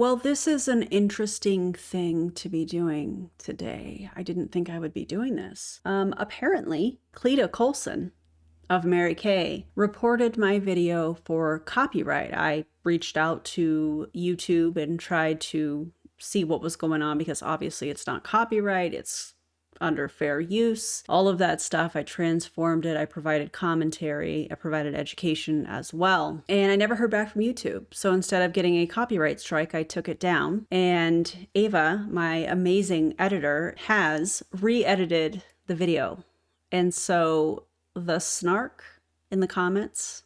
Well, this is an interesting thing to be doing today. I didn't think I would be doing this. Apparently, Cleta Colson of Mary Kay reported my video for copyright. I reached out to YouTube and tried to see what was going on because obviously it's not copyright, it's under fair use, all of that stuff. I transformed it. I provided commentary. I provided education as well. And I never heard back from YouTube. So instead of getting a copyright strike, I took it down. And Ava, my amazing editor, has re-edited the video. And so the snark in the comments,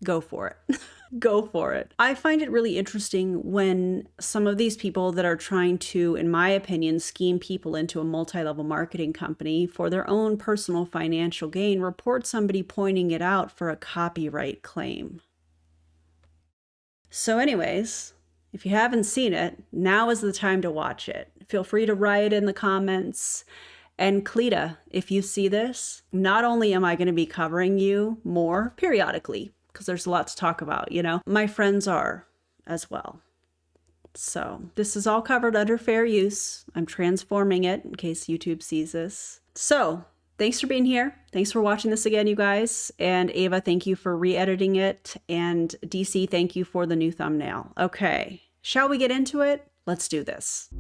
go for it. Go for it. I find it really interesting when some of these people that are trying to, in my opinion, scheme people into a multi-level marketing company for their own personal financial gain, report somebody pointing it out for a copyright claim. So anyways, if you haven't seen it, now is the time to watch it. Feel free to write in the comments. And Cleta, if you see this, not only am I going to be covering you more periodically, because there's a lot to talk about, you know, my friends are as well. So this is all covered under fair use. I'm transforming it in case YouTube sees this. So thanks for being here. Thanks for watching this again, you guys. And Ava, thank you for re-editing it. And DC, thank you for the new thumbnail. Okay, shall we get into it? Let's do this.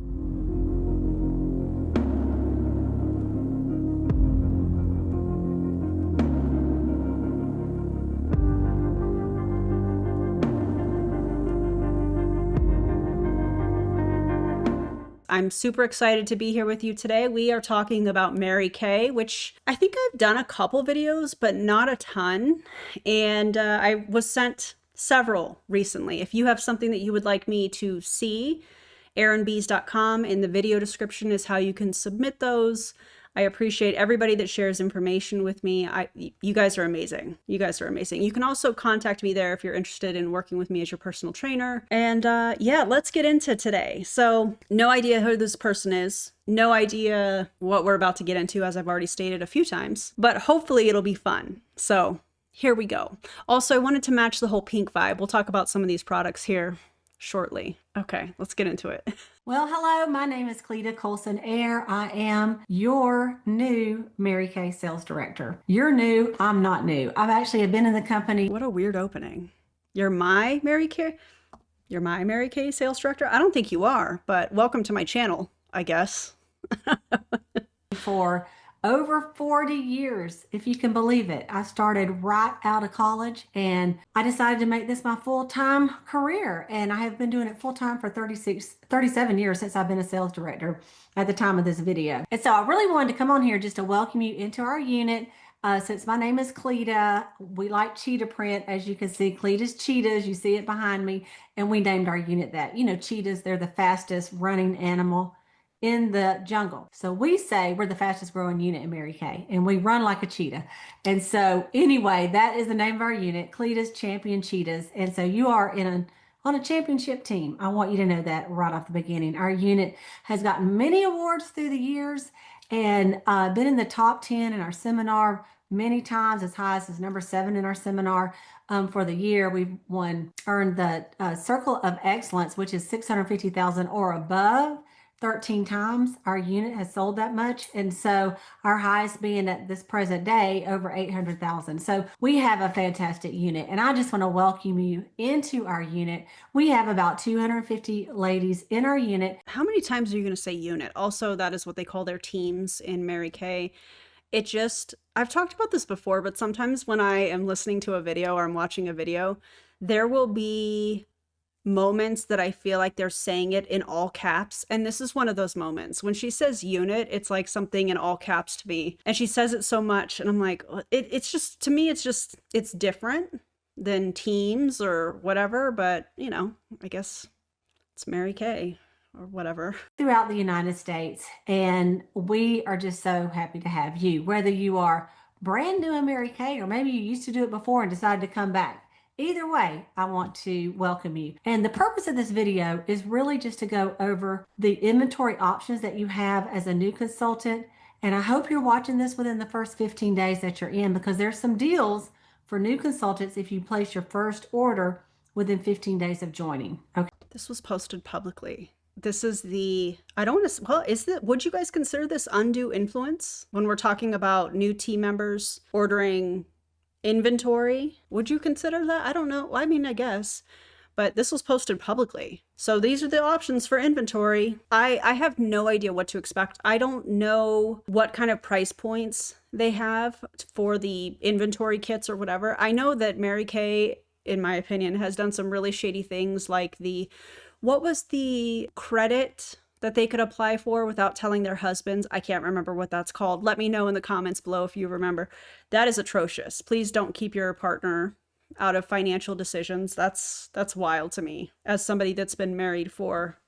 I'm super excited to be here with you today. We are talking about Mary Kay, which I think I've done a couple videos, but not a ton. And I was sent several recently. If you have something that you would like me to see, erinbies.com in the video description is how you can submit those. I appreciate everybody that shares information with me. You guys are amazing. You guys are amazing. You can also contact me there if you're interested in working with me as your personal trainer. And yeah, let's get into today. So no idea who this person is. No idea what we're about to get into, as I've already stated a few times, but hopefully it'll be fun. So here we go. Also, I wanted to match the whole pink vibe. We'll talk about some of these products here shortly. Okay, let's get into it. Well, hello, my name is Cleta Colson Air. I am your new Mary Kay sales director. You're new, I'm not new. I've actually been in the company. What a weird opening. You're my Mary Kay? You're my Mary Kay sales director? I don't think you are, but welcome to my channel, I guess. For over 40 years, if you can believe it. I started right out of college and I decided to make this my full-time career. And I have been doing it full-time for 37 years since I've been a sales director at the time of this video. And so I really wanted to come on here just to welcome you into our unit. Since my name is Cleta, we like cheetah print. As you can see, Cleta's cheetahs, you see it behind me. And we named our unit that. You know, cheetahs, they're the fastest running animal in the jungle. So we say we're the fastest growing unit in Mary Kay and we run like a cheetah. And so anyway, that is the name of our unit, Cleta's Champion Cheetahs. And so you are on a championship team. I want you to know that right off the beginning. Our unit has gotten many awards through the years and been in the top 10 in our seminar many times, as high as number 7 in our seminar. For the year, we've earned the Circle of Excellence, which is 650,000 or above. 13 times our unit has sold that much. And so our highest being at this present day, over 800,000. So we have a fantastic unit. And I just want to welcome you into our unit. We have about 250 ladies in our unit. How many times are you going to say unit? Also, that is what they call their teams in Mary Kay. I've talked about this before, but sometimes when I am listening to a video or I'm watching a video, there will be moments that I feel like they're saying it in all caps. And this is one of those moments. When she says unit, it's like something in all caps to me. And she says it so much. And I'm like, it's just, to me, it's different than teams or whatever. But, you know, I guess it's Mary Kay or whatever. Throughout the United States. And we are just so happy to have you, whether you are brand new in Mary Kay or maybe you used to do it before and decided to come back. Either way, I want to welcome you. And the purpose of this video is really just to go over the inventory options that you have as a new consultant. And I hope you're watching this within the first 15 days that you're in, because there's some deals for new consultants if you place your first order within 15 days of joining. Okay. This was posted publicly. This is the, I don't want to, well, is it, would you guys consider this undue influence when we're talking about new team members ordering inventory? Would you consider that? I don't know. I mean, I guess, but this was posted publicly. So these are the options for inventory. I have no idea what to expect. I don't know what kind of price points they have for the inventory kits or whatever. I know that Mary Kay, in my opinion, has done some really shady things, like what was the credit that they could apply for without telling their husbands? I can't remember what that's called. Let me know in the comments below if you remember. That is atrocious. Please don't keep your partner out of financial decisions. That's wild to me, as somebody that's been married for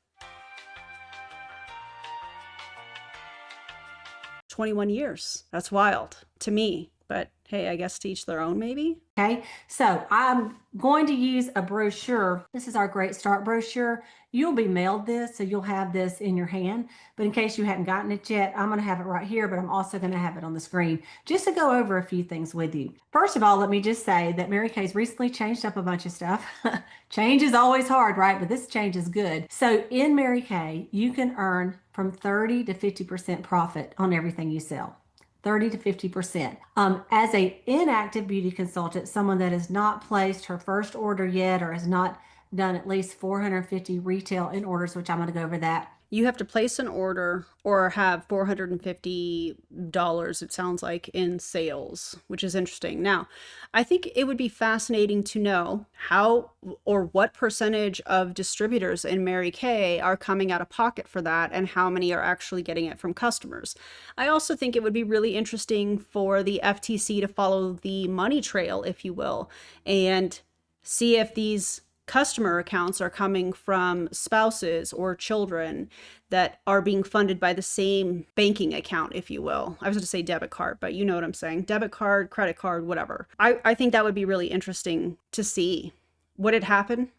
21 years. That's wild to me. But hey, I guess to each their own, maybe. Okay, so I'm going to use a brochure. This is our Great Start brochure. You'll be mailed this, so you'll have this in your hand. But in case you hadn't gotten it yet, I'm going to have it right here, but I'm also going to have it on the screen just to go over a few things with you. First of all, let me just say that Mary Kay's recently changed up a bunch of stuff. Change is always hard, right? But this change is good. So in Mary Kay, you can earn from 30 to 50% profit on everything you sell. 30 to 50%. As a inactive beauty consultant, someone that has not placed her first order yet or has not done at least 450 retail in orders, which I'm going to go over that. You have to place an order or have $450, it sounds like, in sales, which is interesting. Now, I think it would be fascinating to know how or what percentage of distributors in Mary Kay are coming out of pocket for that and how many are actually getting it from customers. I also think it would be really interesting for the FTC to follow the money trail, if you will, and see if these customer accounts are coming from spouses or children that are being funded by the same banking account, if you will. I was going to say debit card, but you know what I'm saying. Debit card, credit card, whatever. I think that would be really interesting to see. Would it happen?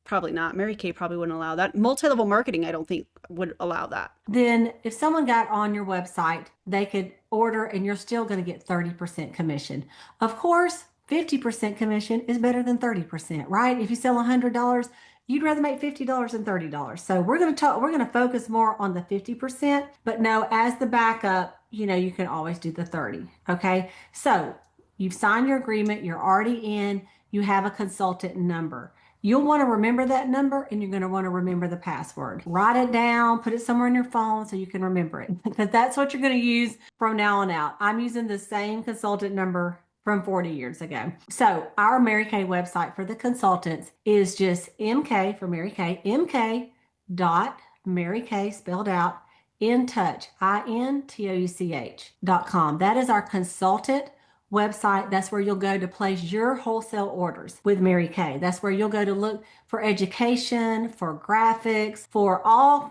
Probably not. Mary Kay probably wouldn't allow that. Multi-level marketing, I don't think would allow that. Then if someone got on your website, they could order and you're still going to get 30% commission. Of course, 50% commission is better than 30%, right? If you sell $100, you'd rather make $50 than $30. So we're going to focus more on the 50%, but no, as the backup, you can always do the 30. Okay. So you've signed your agreement. You're already in, you have a consultant number. You'll want to remember that number and you're going to want to remember the password. Write it down, put it somewhere on your phone so you can remember it, because that's what you're going to use from now on out. I'm using the same consultant number from 40 years ago. So our Mary Kay website for the consultants is just MK for Mary Kay, mk.marykay spelled out, intouch, intouch.com. That is our consultant website. That's where you'll go to place your wholesale orders with Mary Kay. That's where you'll go to look for education, for graphics, for all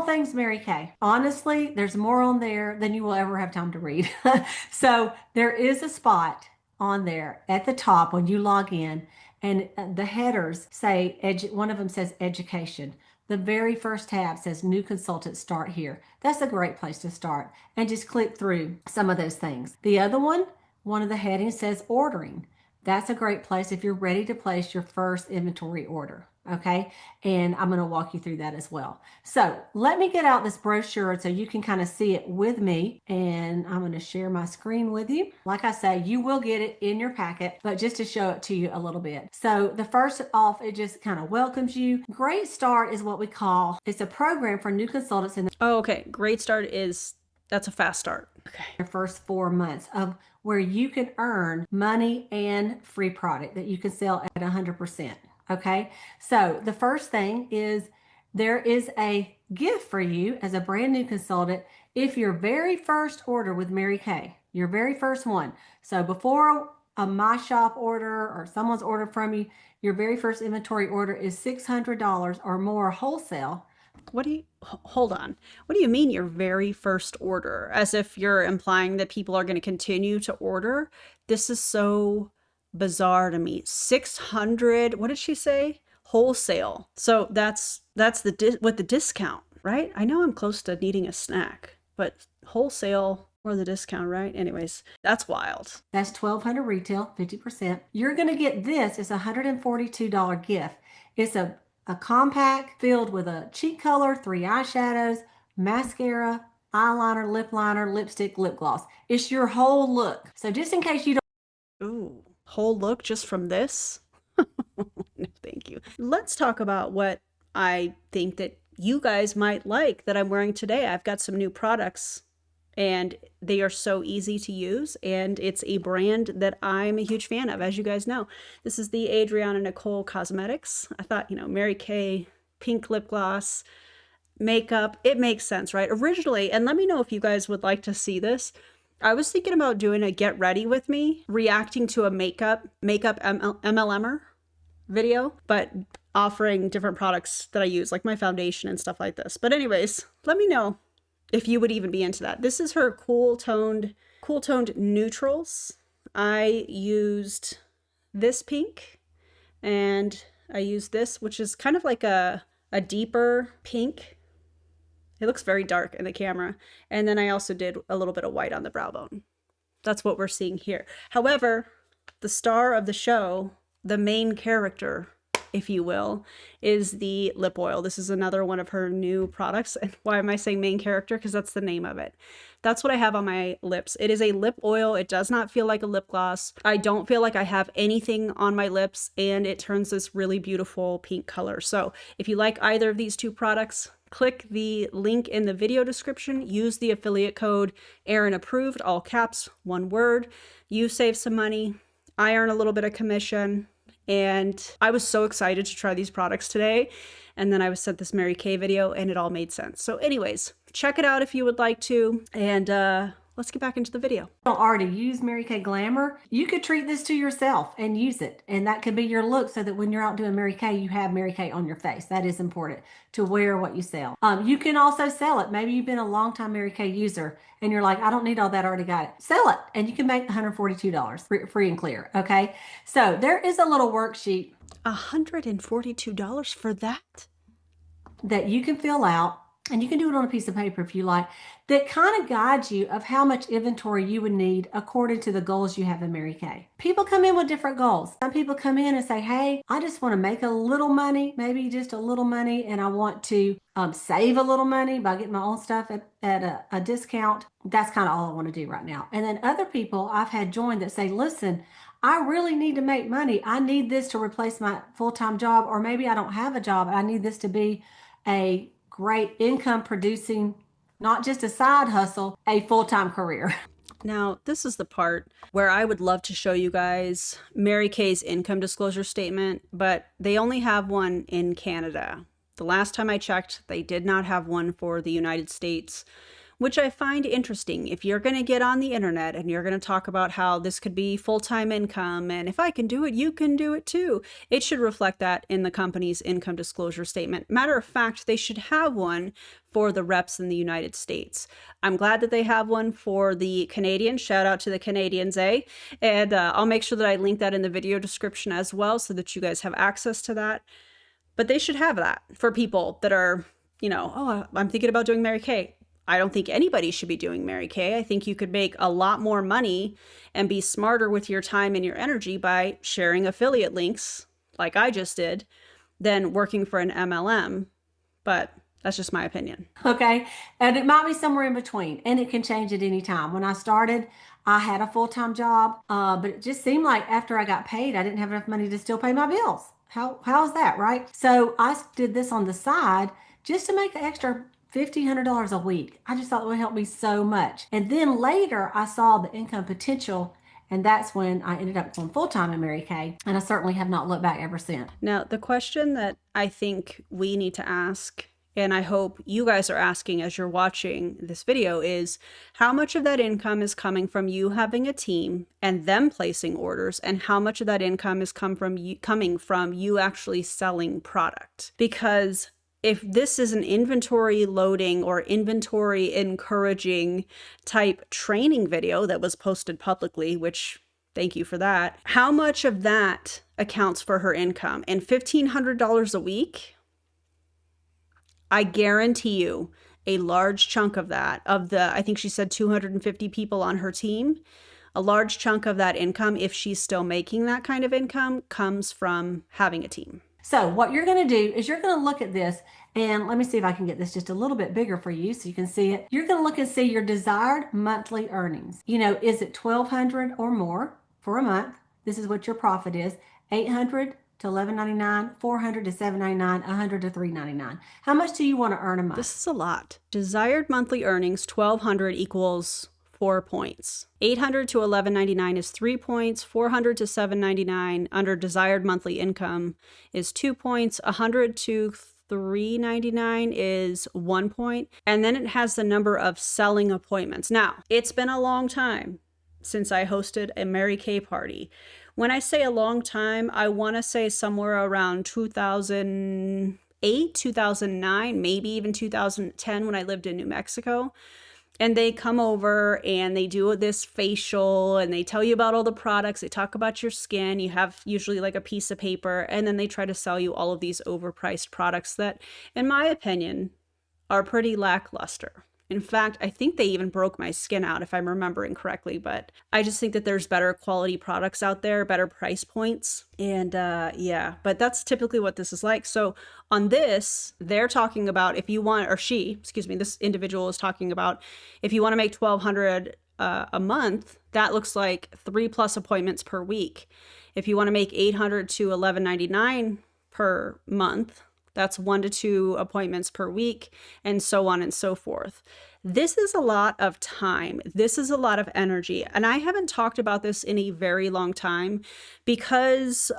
things Mary Kay. Honestly, there's more on there than you will ever have time to read. So there is a spot on there at the top when you log in, and the headers say, one of them says education. The very first tab says new consultants start here. That's a great place to start, and just click through some of those things. The other one of the headings says ordering. That's a great place if you're ready to place your first inventory order. Okay. And I'm going to walk you through that as well. So let me get out this brochure so you can kind of see it with me. And I'm going to share my screen with you. Like I say, you will get it in your packet, but just to show it to you a little bit. So the first off, it just kind of welcomes you. Great Start is what we call, it's a program for new consultants in Oh, okay. Great Start that's a fast start. Okay. the first 4 months of where you can earn money and free product that you can sell at 100%. Okay. So the first thing is there is a gift for you as a brand new consultant if your very first order with Mary Kay, your very first one. So before a My Shop order or someone's order from you, your very first inventory order is $600 or more wholesale. Hold on. What do you mean your very first order? As if you're implying that people are going to continue to order? This is so bizarre to me. 600, what did she say? Wholesale. So that's with the discount, right? I know I'm close to needing a snack, but wholesale or the discount, right? Anyways, that's wild. That's $1,200 retail, 50%. You're going to get this. It's a $142 gift. It's a a compact filled with a cheek color, 3 eyeshadows, mascara, eyeliner, lip liner, lipstick, lip gloss. It's your whole look. So just in case you don't. Ooh, whole look just from this? No, thank you. Let's talk about what I think that you guys might like that I'm wearing today. I've got some new products and they are so easy to use, and it's a brand that I'm a huge fan of, as you guys know. This is the Adriana Nicole Cosmetics. I thought, Mary Kay, pink lip gloss, makeup, it makes sense, right? Originally, and let me know if you guys would like to see this, I was thinking about doing a get ready with me, reacting to a makeup MLMer video, but offering different products that I use, like my foundation and stuff like this. But anyways, let me know if you would even be into that. This is her cool toned neutrals. I used this pink, and I used this, which is kind of like a deeper pink. It looks very dark in the camera. And then I also did a little bit of white on the brow bone. That's what we're seeing here. However, the star of the show, the main character, if you will, is the lip oil. This is another one of her new products. And why am I saying main character? Because that's the name of it. That's what I have on my lips. It is a lip oil. It does not feel like a lip gloss. I don't feel like I have anything on my lips, and it turns this really beautiful pink color. So if you like either of these two products, click the link in the video description. Use the affiliate code Erin approved, all caps, one word. You save some money. I earn a little bit of commission. And I was so excited to try these products today. And then I was sent this Mary Kay video and it all made sense. So anyways, check it out if you would like to. And let's get back into the video. Don't already use Mary Kay Glamour, you could treat this to yourself and use it. And that could be your look, so that when you're out doing Mary Kay, you have Mary Kay on your face. That is important, to wear what you sell. You can also sell it. Maybe you've been a long time Mary Kay user and you're like, I don't need all that, I already got it. Sell it and you can make $142 free and clear. Okay. So there is a little worksheet. $142 for that? That you can fill out, and you can do it on a piece of paper if you like, that kind of guides you of how much inventory you would need according to the goals you have in Mary Kay. People come in with different goals. Some people come in and say, hey, I just want to make a little money, maybe just a little money, and I want to save a little money by getting my own stuff at a discount. That's kind of all I want to do right now. And then other people I've had join that say, listen, I really need to make money. I need this to replace my full-time job, or maybe I don't have a job. I need this to be a great income producing, not just a side hustle, a full-time career. Now, this is the part where I would love to show you guys Mary Kay's income disclosure statement, but they only have one in Canada. The last time I checked, they did not have one for the United States, which I find interesting. If you're going to get on the internet and you're going to talk about how this could be full-time income, and if I can do it, you can do it too, it should reflect that in the company's income disclosure statement. Matter of fact, they should have one for the reps in the United States. I'm glad that they have one for the Canadians. Shout out to the Canadians, eh? And I'll make sure that I link that in the video description as well, so that you guys have access to that. But they should have that for people that are, oh, I'm thinking about doing Mary Kay. I don't think anybody should be doing Mary Kay. I think you could make a lot more money and be smarter with your time and your energy by sharing affiliate links, like I just did, than working for an MLM. But that's just my opinion. Okay. And it might be somewhere in between, and it can change at any time. When I started, I had a full-time job, but it just seemed like after I got paid, I didn't have enough money to still pay my bills. How's that, right? So I did this on the side just to make an extra $1,500 a week. I just thought it would help me so much. And then later I saw the income potential, and that's when I ended up going full-time in Mary Kay. And I certainly have not looked back ever since. Now, the question that I think we need to ask, and I hope you guys are asking as you're watching this video, is how much of that income is coming from you having a team and them placing orders, and how much of that income is coming from you actually selling product? Because if this is an inventory loading or inventory encouraging type training video that was posted publicly, which thank you for that, how much of that accounts for her income? And $1,500 a week, I guarantee you a large chunk of that, I think she said 250 people on her team, a large chunk of that income, if she's still making that kind of income, comes from having a team. So what you're going to do is you're going to look at this, and let me see if I can get this just a little bit bigger for you so you can see it. You're going to look and see your desired monthly earnings. You know, is it 1,200 or more for a month? This is what your profit is. 800 to 11.99, 400 to 7.99, 100 to 3.99. How much do you want to earn a month? This is a lot. Desired monthly earnings, 1,200 equals 4 points. 800 to 11.99 is 3 points. 400 to 7.99 under desired monthly income is 2 points. 100 to 3.99 is 1 point. And then it has the number of selling appointments. Now, it's been a long time since I hosted a Mary Kay party. When I say a long time, I want to say somewhere around 2008, 2009, maybe even 2010 when I lived in New Mexico. And they come over and they do this facial and they tell you about all the products. They talk about your skin. You have usually like a piece of paper, and then they try to sell you all of these overpriced products that, in my opinion, are pretty lackluster. In fact, I think they even broke my skin out, if I'm remembering correctly, but I just think that there's better quality products out there, better price points. And yeah, but that's typically what this is like. So on this, they're talking about if you want, or she, excuse me, this individual is talking about if you want to make 1,200 a month, that looks like 3+ appointments per week. If you want to make 800 to 11.99 per month, that's 1 to 2 appointments per week, and so on and so forth. This is a lot of time. This is a lot of energy. And I haven't talked about this in a very long time because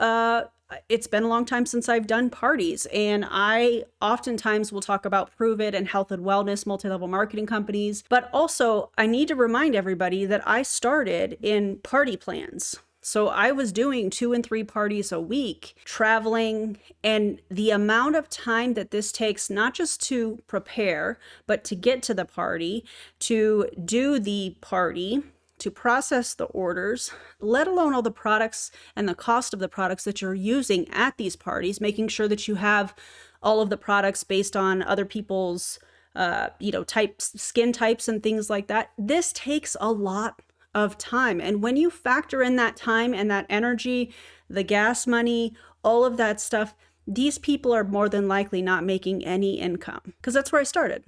it's been a long time since I've done parties. And I oftentimes will talk about Prove It and health and wellness, multi-level marketing companies. But also, I need to remind everybody that I started in party plans. So I was doing 2 and 3 parties a week, traveling, and the amount of time that this takes, not just to prepare, but to get to the party, to do the party, to process the orders, let alone all the products and the cost of the products that you're using at these parties, making sure that you have all of the products based on other people's, types, skin types and things like that. This takes a lot of time. And when you factor in that time and that energy, the gas money, all of that stuff, these people are more than likely not making any income, because that's where I started.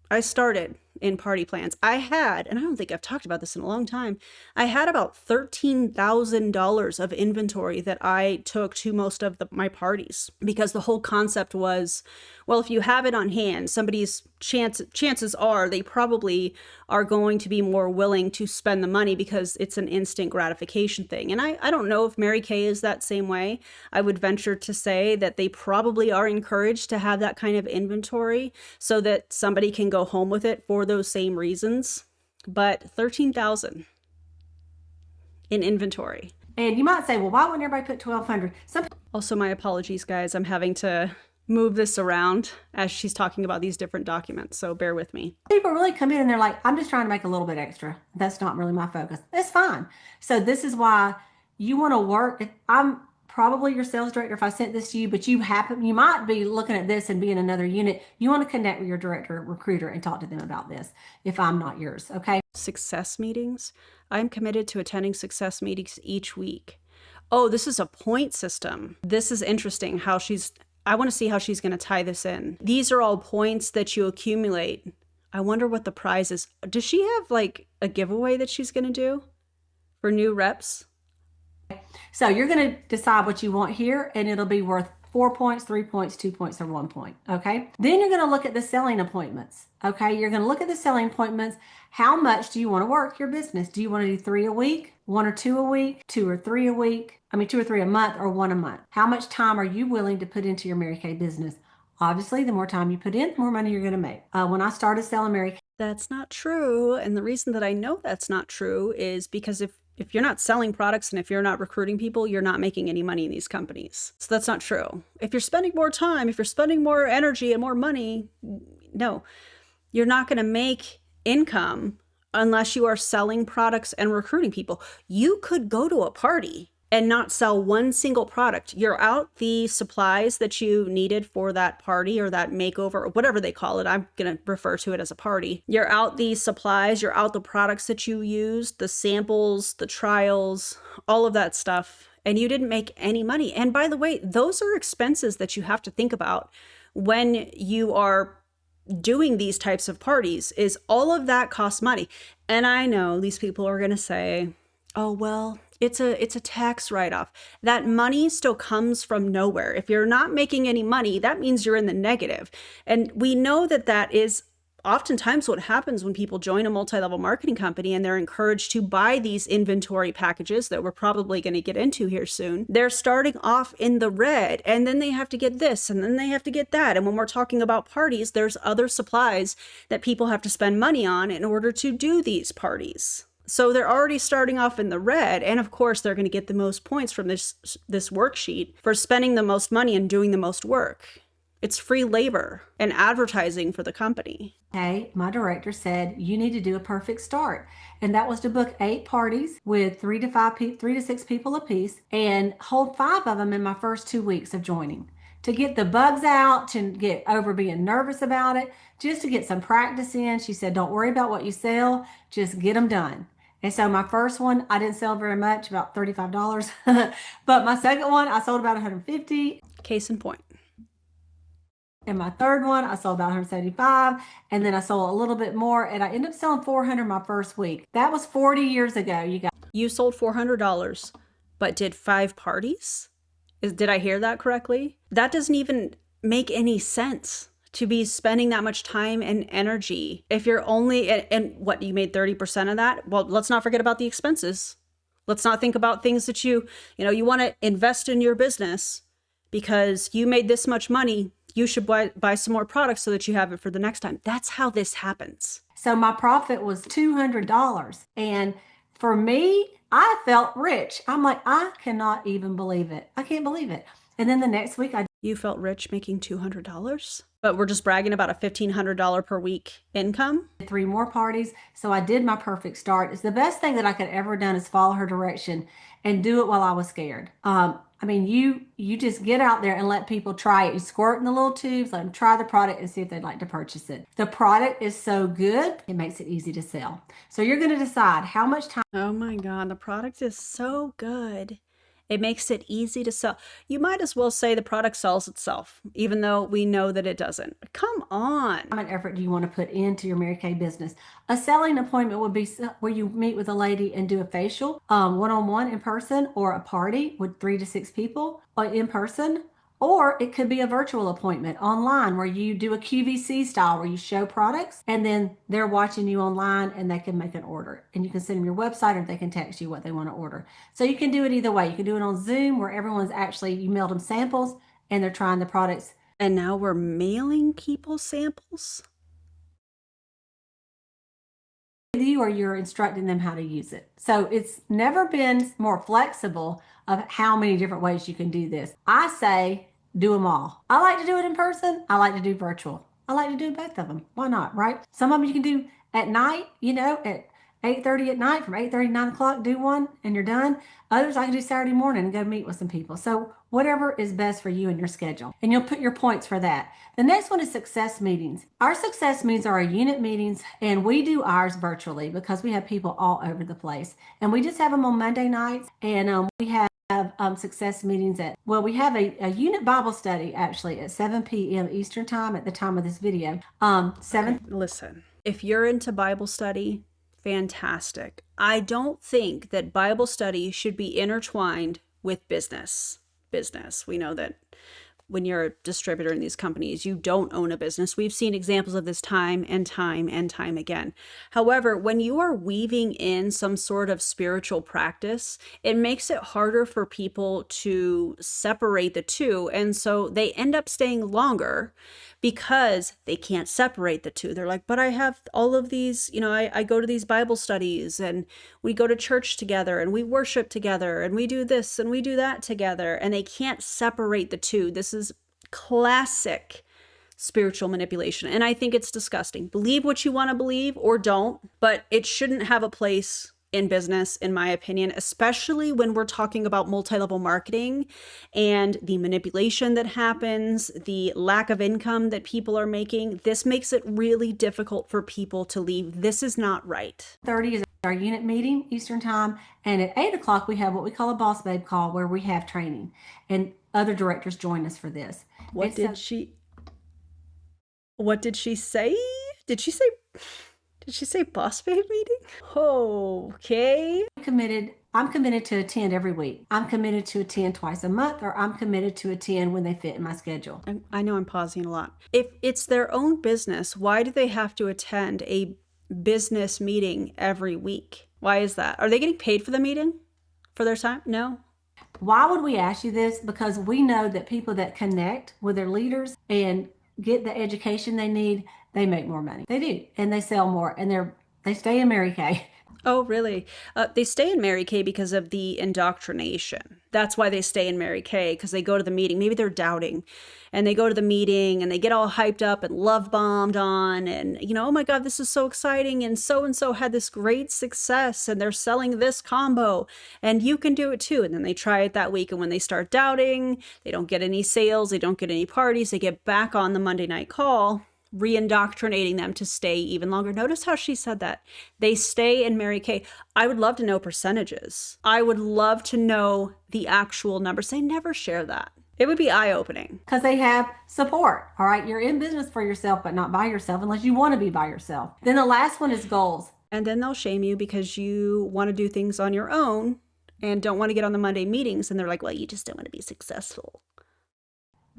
I started in party plans. I had, and I don't think I've talked about this in a long time, I had about $13,000 of inventory that I took to most of my parties, because the whole concept was, well, if you have it on hand, somebody's chances are they probably are going to be more willing to spend the money because it's an instant gratification thing. And I don't know if Mary Kay is that same way. I would venture to say that they probably are encouraged to have that kind of inventory so that somebody can go home with it for those same reasons. But 13,000 in inventory. And you might say, well, why wouldn't everybody put 1,200? Also, my apologies, guys. I'm having to move this around as she's talking about these different documents, so bear with me. People really come in and they're like, I'm just trying to make a little bit extra. That's not really my focus. It's fine. So this is why you want to work. I'm probably your sales director if I sent this to you, but you might be looking at this and be in another unit. You want to connect with your director, recruiter, and talk to them about this if I'm not yours, okay? Success meetings. I'm committed to attending success meetings each week. Oh, this is a point system. This is interesting how I want to see how she's going to tie this in. These are all points that you accumulate. I wonder what the prize is. Does she have like a giveaway that she's going to do for new reps? So you're going to decide what you want here, and it'll be worth 4 points, 3 points, 2 points, or 1 point. Okay. Then you're going to look at the selling appointments. Okay. You're going to look at the selling appointments. How much do you want to work your business? Do you want to do 3 a week, 1 or 2 a week, 2 or 3 a week? 2 or 3 a month, or 1 a month? How much time are you willing to put into your Mary Kay business? Obviously, the more time you put in, the more money you're going to make. When I started selling Mary Kay, that's not true. And the reason that I know that's not true is because if you're not selling products and if you're not recruiting people, you're not making any money in these companies. So that's not true. If you're spending more time, if you're spending more energy and more money, no, you're not going to make income unless you are selling products and recruiting people. You could go to a party and not sell one single product. You're out the supplies that you needed for that party or that makeover or whatever they call it. I'm going to refer to it as a party. You're out the supplies, you're out the products that you used, the samples, the trials, all of that stuff. and you didn't make any money. And by the way, those are expenses that you have to think about when you are doing these types of parties. Is all of that costs money. And I know these people are going to say, oh, well, it's a tax write-off. That money still comes from nowhere. If you're not making any money, that means you're in the negative. And we know that that is oftentimes what happens when people join a multi-level marketing company and they're encouraged to buy these inventory packages that we're probably going to get into here soon. They're starting off in the red, and then they have to get this, and then they have to get that. And when we're talking about parties, there's other supplies that people have to spend money on in order to do these parties. So they're already starting off in the red. And of course, they're going to get the most points from this worksheet for spending the most money and doing the most work. It's free labor and advertising for the company. Okay, my director said you need to do a perfect start. And that was to book 8 parties with 3 to 6 people apiece and hold 5 of them in my first 2 weeks of joining. To get the bugs out, to get over being nervous about it, just to get some practice in. She said, don't worry about what you sell, just get them done. And so my first one, I didn't sell very much, about $35. But my second one, I sold about $150. Case in point. And my third one, I sold about $175. And then I sold a little bit more. And I ended up selling $400 my first week. That was 40 years ago, you guys. You sold $400, but did 5 parties? Did I hear that correctly? That doesn't even make any sense, to be spending that much time and energy. If you're only, and what, you made 30% of that? Well, let's not forget about the expenses. Let's not think about things that you want to invest in your business because you made this much money. You should buy some more products so that you have it for the next time. That's how this happens. So my profit was $200. And for me, I felt rich. I'm like, I cannot even believe it. I can't believe it. And then the next week, You felt rich making $200? But we're just bragging about a $1,500 per week income? did 3 more parties. So I did my perfect start. It's the best thing that I could ever done is follow her direction and do it while I was scared. I mean, you just get out there and let people try it. You squirt in the little tubes, let them try the product and see if they'd like to purchase it. The product is so good, it makes it easy to sell. So you're going to decide how much time. Oh my God, the product is so good. It makes it easy to sell. You might as well say the product sells itself, even though we know that it doesn't. Come on. How much effort do you want to put into your Mary Kay business? A selling appointment would be where you meet with a lady and do a facial, one-on-one in person, or a party with 3 to 6 people in person. Or it could be a virtual appointment online where you do a QVC style where you show products and then they're watching you online and they can make an order. And you can send them your website or they can text you what they want to order. So you can do it either way. You can do it on Zoom where everyone's actually, you mailed them samples and they're trying the products. And now we're mailing people samples? You or you're instructing them how to use it. So it's never been more flexible of how many different ways you can do this. I say do them all. I like to do it in person. I like to do virtual. I like to do both of them. Why not, right? Some of them you can do at night, at 8:30 at night, from 8:30 to 9 o'clock, do one and you're done. Others I can do Saturday morning and go meet with some people. So whatever is best for you and your schedule. And you'll put your points for that. The next one is success meetings. Our success meetings are our unit meetings, and we do ours virtually because we have people all over the place. And we just have them on Monday nights, and we have success meetings we have a unit Bible study actually at 7 p.m. Eastern time at the time of this video. Listen, if you're into Bible study, fantastic. I don't think that Bible study should be intertwined with business. We know that when you're a distributor in these companies, you don't own a business. We've seen examples of this time and time and time again. However, when you are weaving in some sort of spiritual practice, it makes it harder for people to separate the two. And so they end up staying longer because they can't separate the two. They're like, but I have all of these, I go to these Bible studies and we go to church together and we worship together and we do this and we do that together. And they can't separate the two. This is classic spiritual manipulation. And I think it's disgusting. Believe what you want to believe or don't, but it shouldn't have a place in business, in my opinion, especially when we're talking about multi-level marketing and the manipulation that happens, the lack of income that people are making. This makes it really difficult for people to leave. This is not right. 30 is our unit meeting Eastern time, and at 8 o'clock we have what we call a boss babe call where we have training, and other directors join us for this. What It's did so she what did she say? Did she say did she say boss babe meeting? Okay. committed. I'm committed to attend every week. I'm committed to attend twice a month, or I'm committed to attend when they fit in my schedule. I know I'm pausing a lot. If it's their own business, why do they have to attend a business meeting every week? Why is that? Are they getting paid for the meeting? For their time? No. Why would we ask you this? Because we know that people that connect with their leaders and get the education they need, they make more money. They do, and they sell more, and they stay in Mary Kay. Oh, really? They stay in Mary Kay because of the indoctrination. That's why they stay in Mary Kay, because they go to the meeting. Maybe they're doubting, and they go to the meeting and they get all hyped up and love bombed on, and oh my God, this is so exciting. And so had this great success, and they're selling this combo, and you can do it too. And then they try it that week, and when they start doubting, they don't get any sales, they don't get any parties. They get back on the Monday night call, re-indoctrinating them to stay even longer. Notice how she said that. They stay in Mary Kay. I would love to know percentages. I would love to know the actual numbers. They never share that. It would be eye-opening. Because they have support. All right. You're in business for yourself, but not by yourself unless you want to be by yourself. Then the last one is goals. And then they'll shame you because you want to do things on your own and don't want to get on the Monday meetings. And they're like, well, you just don't want to be successful.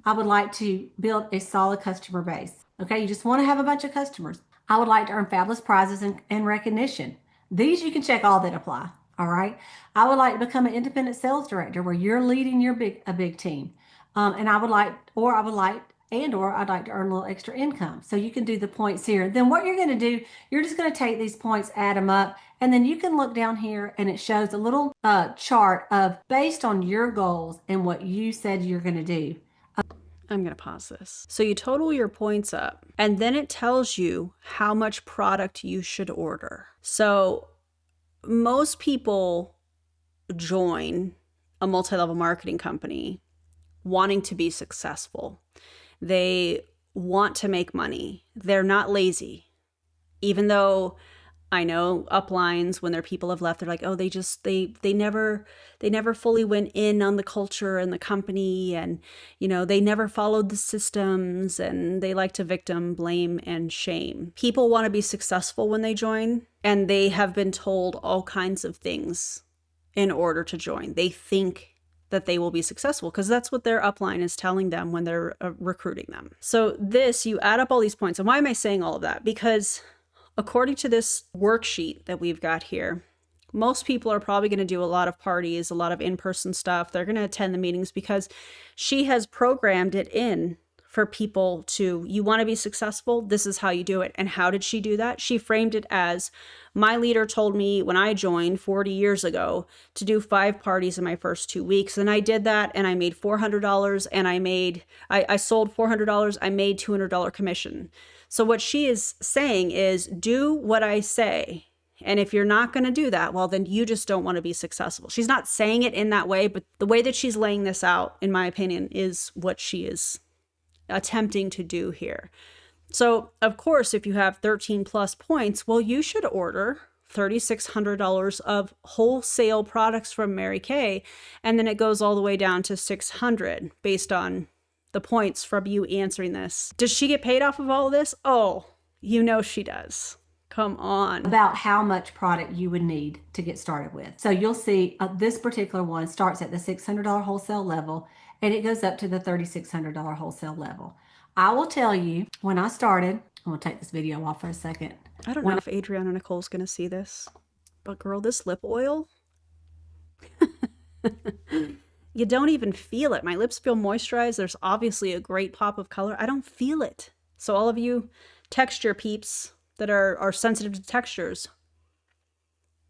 I would like to build a solid customer base. Okay, you just want to have a bunch of customers. I would like to earn fabulous prizes and recognition. These you can check all that apply. All right. I would like to become an independent sales director where you're leading a big team. And I'd like to earn a little extra income. So you can do the points here. Then what you're going to do, you're just going to take these points, add them up, and then you can look down here and it shows a little chart of based on your goals and what you said you're going to do. I'm going to pause this. So you total your points up, and then it tells you how much product you should order. So most people join a multi-level marketing company wanting to be successful. They want to make money. They're not lazy. Even though I know uplines, when their people have left, they're like, oh, they never fully went in on the culture and the company, and they never followed the systems, and they like to victim blame and shame. People want to be successful when they join, and they have been told all kinds of things in order to join. They think that they will be successful because that's what their upline is telling them when they're recruiting them. So you add up all these points. And why am I saying all of that? Because according to this worksheet that we've got here, most people are probably going to do a lot of parties, a lot of in-person stuff. They're going to attend the meetings because she has programmed it in for people you want to be successful, this is how you do it. And how did she do that? She framed it as, my leader told me when I joined 40 years ago to do 5 parties in my first 2 weeks. And I did that, and I made $400, and I sold $400. I made $200 commission. So what she is saying is, do what I say. And if you're not going to do that, well, then you just don't want to be successful. She's not saying it in that way, but the way that she's laying this out, in my opinion, is what she is attempting to do here. So, of course, if you have 13 plus points, well, you should order $3,600 of wholesale products from Mary Kay, and then it goes all the way down to $600 based on the points from you answering this. Does she get paid off of all of this? Oh, she does. Come on. About how much product you would need to get started with. So you'll see this particular one starts at the $600 wholesale level, and it goes up to the $3,600 wholesale level. I will tell you, when I started, I'm going to take this video off for a second. I don't know if Adriana Nicole's going to see this, but girl, this lip oil, you don't even feel it. My lips feel moisturized. There's obviously a great pop of color. I don't feel it. So all of you texture peeps that are sensitive to textures,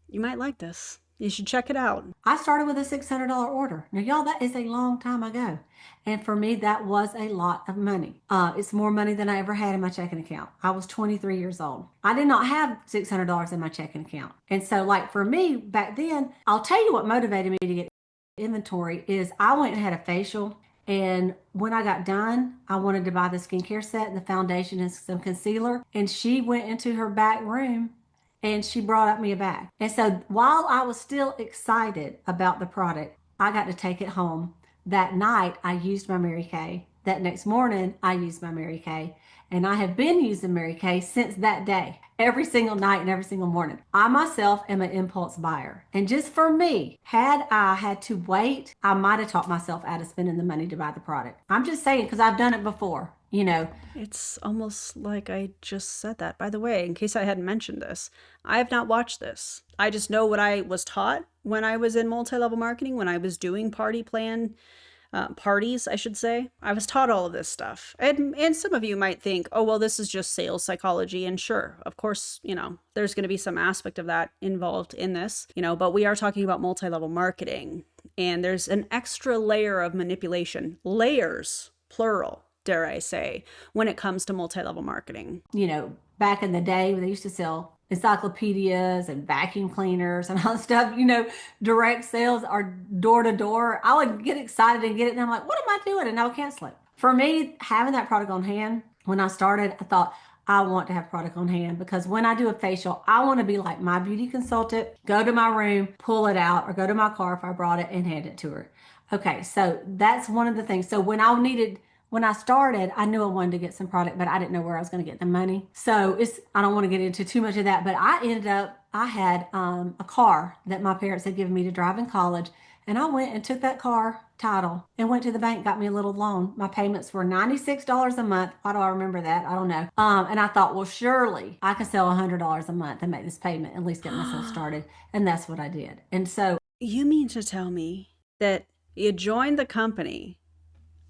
you might like this. You should check it out. I started with a $600 order. Now, y'all, that is a long time ago. And for me, that was a lot of money. It's more money than I ever had in my checking account. I was 23 years old. I did not have $600 in my checking account. And so, like, for me back then, I'll tell you what motivated me to get inventory is I went and had a facial. And when I got done, I wanted to buy the skincare set and the foundation and some concealer. And she went into her back room and she brought up me a bag. And so while I was still excited about the product, I got to take it home. That night, I used my Mary Kay. That next morning, I used my Mary Kay. And I have been using Mary Kay since that day, every single night and every single morning. I myself am an impulse buyer. And just for me, had I had to wait, I might have talked myself out of spending the money to buy the product. I'm just saying, because I've done it before, you know. It's almost like I just said that. By the way, in case I hadn't mentioned this, I have not watched this. I just know what I was taught when I was in multi-level marketing, when I was doing parties, I should say. I was taught all of this stuff. And some of you might think, oh, well, this is just sales psychology. And sure, of course, there's going to be some aspect of that involved in this, but we are talking about multi-level marketing. And there's an extra layer of manipulation, layers, plural, dare I say, when it comes to multi-level marketing. Back in the day when they used to sell encyclopedias and vacuum cleaners and all that stuff, direct sales or door to door, I would get excited and get it. And I'm like, what am I doing? And I would cancel it. For me, having that product on hand, when I started, I thought, I want to have product on hand because when I do a facial, I want to be like my beauty consultant, go to my room, pull it out, or go to my car if I brought it and hand it to her. Okay, so that's one of the things. So when I started, I knew I wanted to get some product, but I didn't know where I was going to get the money. So I don't want to get into too much of that, but I had a car that my parents had given me to drive in college. And I went and took that car title and went to the bank, got me a little loan. My payments were $96 a month. Why do I remember that? I don't know. And I thought, well, surely I can sell $100 a month and make this payment, at least get myself started. And that's what I did. And so you mean to tell me that you joined the company,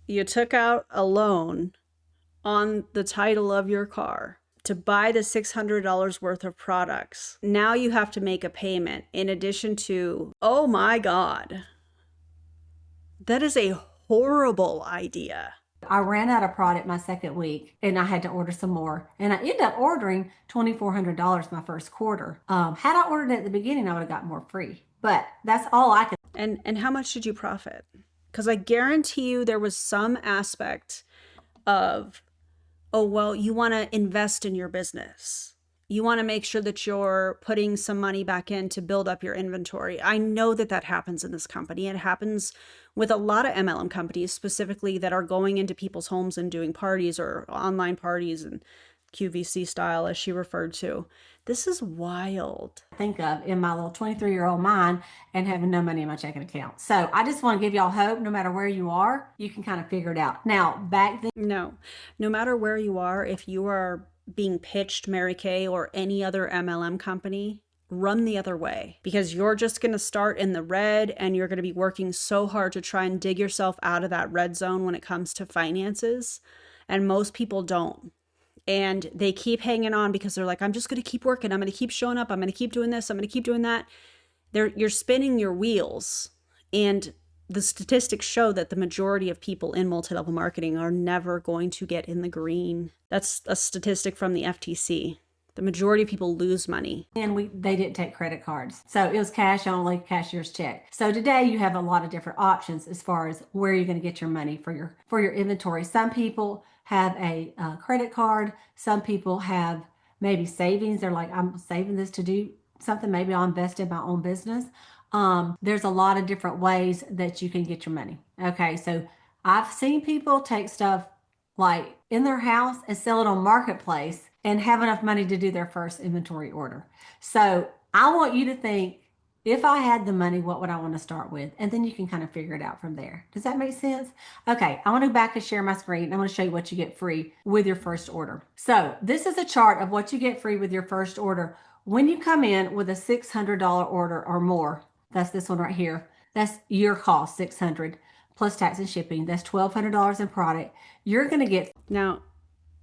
you took out a loan on the title of your car to buy the $600 worth of products. Now you have to make a payment in addition to, oh my God, that is a horrible idea. I ran out of product my second week and I had to order some more. And I ended up ordering $2,400 my first quarter. Had I ordered it at the beginning, I would have got more free. But that's all I could. And how much did you profit? Because I guarantee you there was some aspect of, oh, well, you want to invest in your business. You want to make sure that you're putting some money back in to build up your inventory. I know that happens in this company. It happens with a lot of MLM companies specifically that are going into people's homes and doing parties or online parties and QVC style, as she referred to. This is wild. Think of in my little 23-year-old mind and having no money in my checking account. So I just want to give y'all hope, no matter where you are, you can kind of figure it out. Now, back then. No matter where you are, if you are being pitched Mary Kay or any other MLM company, run the other way because you're just going to start in the red and you're going to be working so hard to try and dig yourself out of that red zone when it comes to finances. And most people don't. And they keep hanging on because they're like, I'm just going to keep working. I'm going to keep showing up. I'm going to keep doing this. I'm going to keep doing that. You're spinning your wheels. And the statistics show that the majority of people in multi-level marketing are never going to get in the green. That's a statistic from the FTC. The majority of people lose money. And they didn't take credit cards. So it was cash only, cashier's check. So today you have a lot of different options as far as where you're going to get your money for your inventory. Some people have a credit card. Some people have maybe savings. They're like, I'm saving this to do something. Maybe I'll invest in my own business. There's a lot of different ways that you can get your money. Okay, so I've seen people take stuff like in their house and sell it on Marketplace and have enough money to do their first inventory order. So I want you to think, if I had the money, what would I want to start with? And then you can kind of figure it out from there. Does that make sense? Okay, I want to go back and share my screen. I want to show you what you get free with your first order. So this is a chart of what you get free with your first order. When you come in with a $600 order or more, that's this one right here. That's your cost, $600 plus tax and shipping. That's $1,200 in product. You're going to get. Now,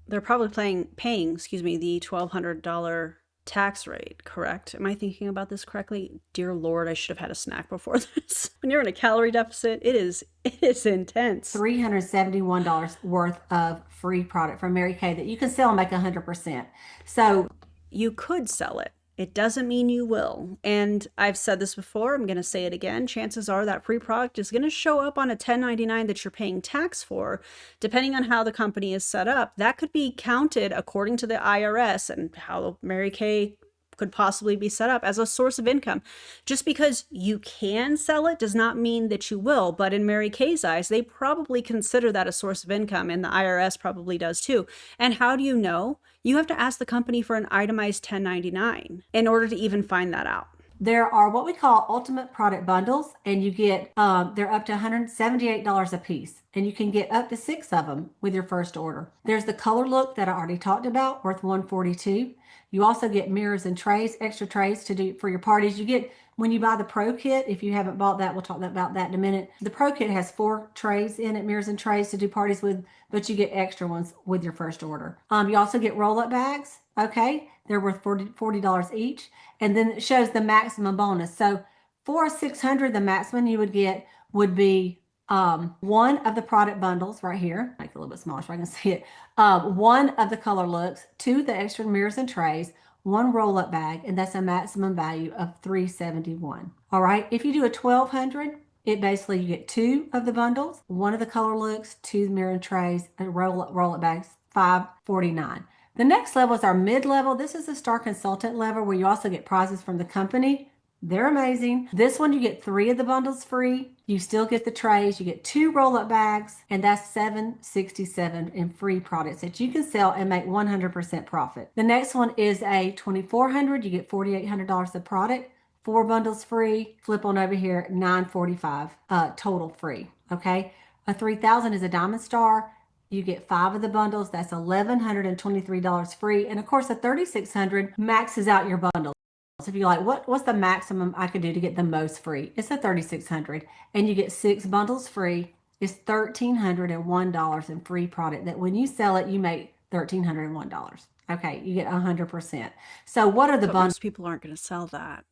they're probably paying the $1,200 tax rate, correct? Am I thinking about this correctly? Dear Lord, I should have had a snack before this. When you're in a calorie deficit, it is intense. $371 worth of free product from Mary Kay that you can sell and make 100%. So you could sell it. It doesn't mean you will. And I've said this before, I'm going to say it again. Chances are that free product is going to show up on a 1099 that you're paying tax for, depending on how the company is set up. That could be counted according to the IRS and how Mary Kay could possibly be set up as a source of income. Just because you can sell it does not mean that you will. But in Mary Kay's eyes, they probably consider that a source of income, and the IRS probably does too. And how do you know? You have to ask the company for an itemized 1099 in order to even find that out. There are what we call ultimate product bundles, and you get they're up to $178 a piece, and you can get up to 6 of them with your first order. There's the color look that I already talked about, worth $142. You also get mirrors and trays, extra trays to do for your parties. You get when you buy the Pro Kit. If you haven't bought that, we'll talk about that in a minute. The Pro Kit has 4 trays in it, mirrors and trays to do parties with, but you get extra ones with your first order. You also get roll-up bags. Okay, they're worth $40 each. And then it shows the maximum bonus. So for 600, the maximum you would get would be one of the product bundles right here. Make it a little bit smaller so I can see it. One of the color looks, 2 the extra mirrors and trays, 1 roll-up bag, and that's a maximum value of $371. All right, if you do a 1200, it basically you get 2 of the bundles, 1 of the color looks, 2 mirror and trays, and roll-up bags, $549. The next level is our mid-level. This is the Star Consultant level where you also get prizes from the company. They're amazing. This one, you get 3 of the bundles free. You still get the trays. You get 2 roll-up bags, and that's $767 in free products that you can sell and make 100% profit. The next one is a 2400. You get $4,800 of product, 4 bundles free. Flip on over here, $945 total free. Okay. A 3000 is a Diamond Star. You get 5 of the bundles. That's $1,123 free. And of course, the 3600 maxes out your bundles. So if you're like, what's the maximum I could do to get the most free? It's a 3600, and you get 6 bundles free. It's $1,301 in free product that when you sell it, you make $1,301. Okay, you get 100%. So what are the bundles? Most people aren't going to sell that.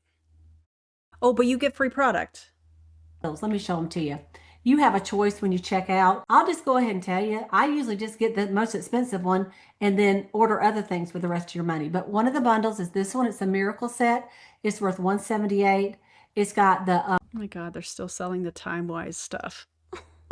Oh, but you get free product. Let me show them to you. You have a choice when you check out. I'll just go ahead and tell you, I usually just get the most expensive one and then order other things with the rest of your money. But one of the bundles is this one. It's a miracle set. It's worth $178. It's got the oh my God, they're still selling the Time-Wise stuff.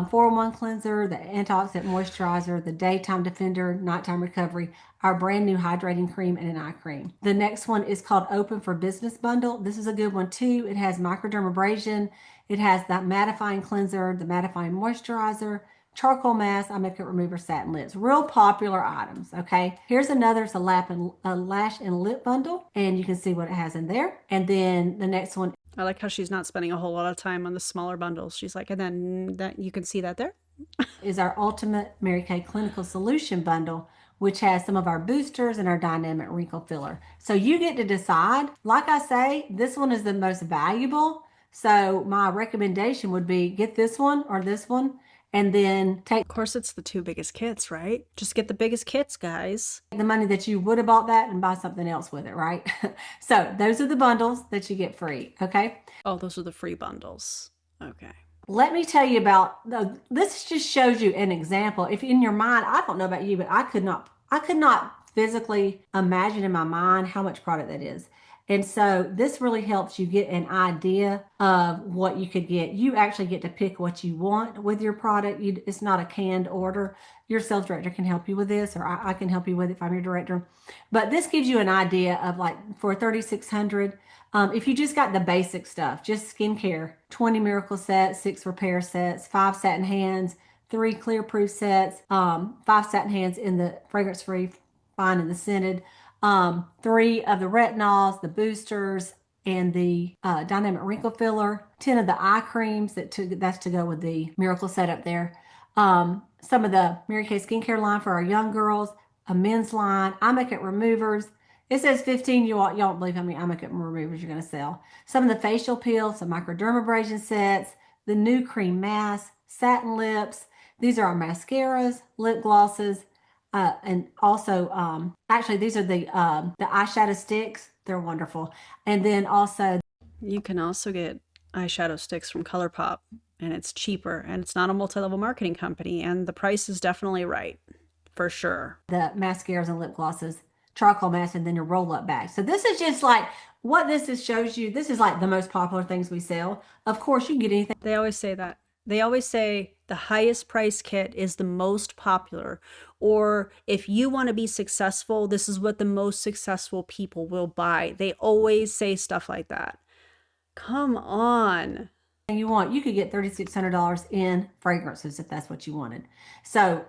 401 cleanser, the antioxidant moisturizer, the daytime defender, nighttime recovery, our brand new hydrating cream, and an eye cream. The next one is called Open for Business Bundle. This is a good one too. It has microdermabrasion. It has that mattifying cleanser, the mattifying moisturizer, charcoal mask, eye makeup remover, satin lips. Real popular items, okay? Here's another, it's a lash and lip bundle, and you can see what it has in there. And then the next one, I like how she's not spending a whole lot of time on the smaller bundles. She's like, and then that you can see that there. is our Ultimate Mary Kay Clinical Solution Bundle, which has some of our boosters and our dynamic wrinkle filler. So you get to decide. Like I say, this one is the most valuable. So my recommendation would be get this one or this one, and then take. Of course, it's the 2 biggest kits, right? Just get the biggest kits, guys. The money that you would have bought that and buy something else with it, right? So those are the bundles that you get free, okay? Oh, those are the free bundles. Okay. Let me tell you about, this just shows you an example. If in your mind, I don't know about you, but I could not physically imagine in my mind how much product that is. And so this really helps you get an idea of what you could get. You actually get to pick what you want with your product. It's not a canned order. Your sales director can help you with this, or I can help you with it if I'm your director. But this gives you an idea of, like, for 3,600, if you just got the basic stuff, just skincare, 20 miracle sets, 6 repair sets, 5 satin hands, 3 clear proof sets, 5 satin hands in the fragrance free, fine in the scented, 3 of the retinols, the boosters, and the dynamic wrinkle filler, 10 of the eye creams that's to go with the miracle set up there, some of the Mary Kay skincare line for our young girls, a men's line, eye makeup removers. It says 15. Y'all don't believe how many eye makeup removers you're going to sell. Some of the facial peels, some microdermabrasion sets, the new cream mask, satin lips. These are our mascaras, lip glosses, and also, actually, these are the eyeshadow sticks. They're wonderful. And then also, you can also get eyeshadow sticks from ColourPop, and it's cheaper, and it's not a multi-level marketing company, and the price is definitely right, for sure. The mascaras and lip glosses, charcoal mask, and then your roll-up bag. So this is just like what this shows you. This is like the most popular things we sell. Of course, you can get anything. They always say that. They always say the highest price kit is the most popular, Or if you want to be successful, this is what the most successful people will buy. They always say stuff like that. Come on. You want, you could get $3,600 in fragrances if that's what you wanted. So,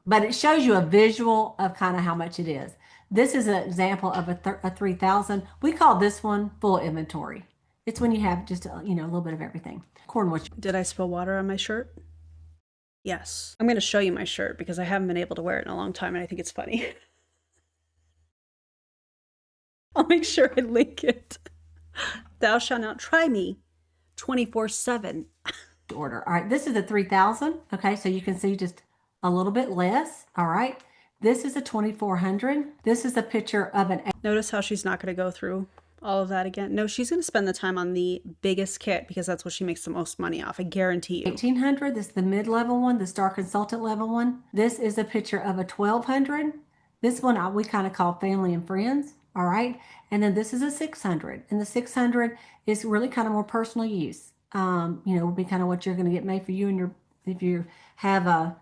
but it shows you a visual of kind of how much it is. This is an example of a 3,000. We call this one full inventory. It's when you have just a little bit of everything. Cornwood. Did I spill water on my shirt? Yes. I'm going to show you my shirt because I haven't been able to wear it in a long time and I think it's funny. I'll make sure I link it. Thou shalt not try me 24/7. Order. All right, this is a 3,000. Okay, so you can see just a little bit less. All right, this is a 2,400. This is a picture of an. Notice how she's not going to go through all of that again. No, she's going to spend the time on the biggest kit because that's what she makes the most money off. I guarantee you. 1,800. This is the mid-level one, the star consultant level one. This is a picture of a 1,200. This one we kind of call family and friends. All right, and then this is a 600, and the 600 is really kind of more personal use. Will be kind of what you're going to get made for you and your, if you have a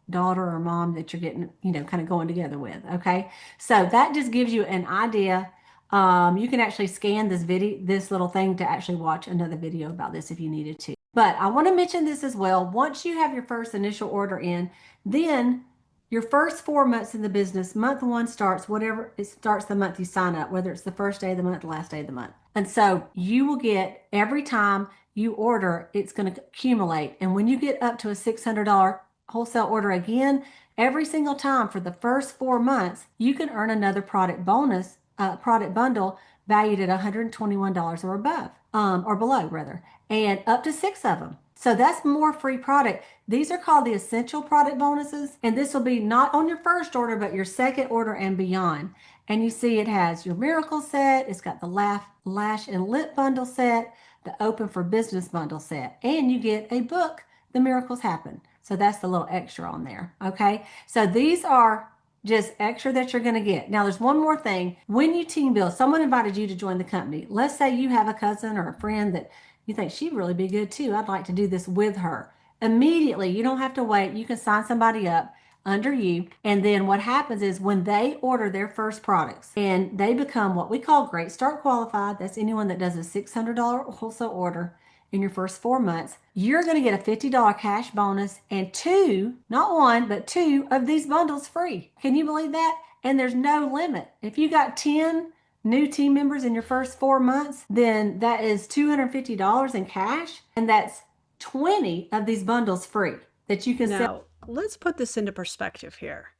daughter or mom that you're getting kind of going together with. Okay, so that just gives you an idea. You can actually scan this little thing to actually watch another video about this if you needed to. But I want to mention this as well. Once you have your first initial order in, then your first 4 months in the business, month one starts whatever it starts the month you sign up, whether it's the first day of the month, the last day of the month. And so you will get, every time you order, it's going to accumulate. And when you get up to a $600 wholesale order again, every single time for the first 4 months, you can earn another product bonus, product bundle valued at $121 or above, or below rather, and up to 6 of them. So that's more free product. These are called the essential product bonuses. And this will be not on your first order, but your second order and beyond. And you see it has your miracle set. It's got the lash and lip bundle set, the open for business bundle set. And you get a book, The Miracles Happen. So that's the little extra on there. Okay. So these are just extra that you're going to get. Now, there's one more thing. When you team build, someone invited you to join the company. Let's say you have a cousin or a friend that you think she'd really be good too. I'd like to do this with her. Immediately, you don't have to wait. You can sign somebody up under you. And then what happens is when they order their first products and they become what we call Great Start Qualified, that's anyone that does a $600 wholesale order in your first 4 months, you're going to get a $50 cash bonus and 2, not 1, but 2 of these bundles free. Can you believe that? And there's no limit. If you got 10 new team members in your first 4 months, then that is $250 in cash, and that's 20 of these bundles free that you can sell. Now, let's put this into perspective here.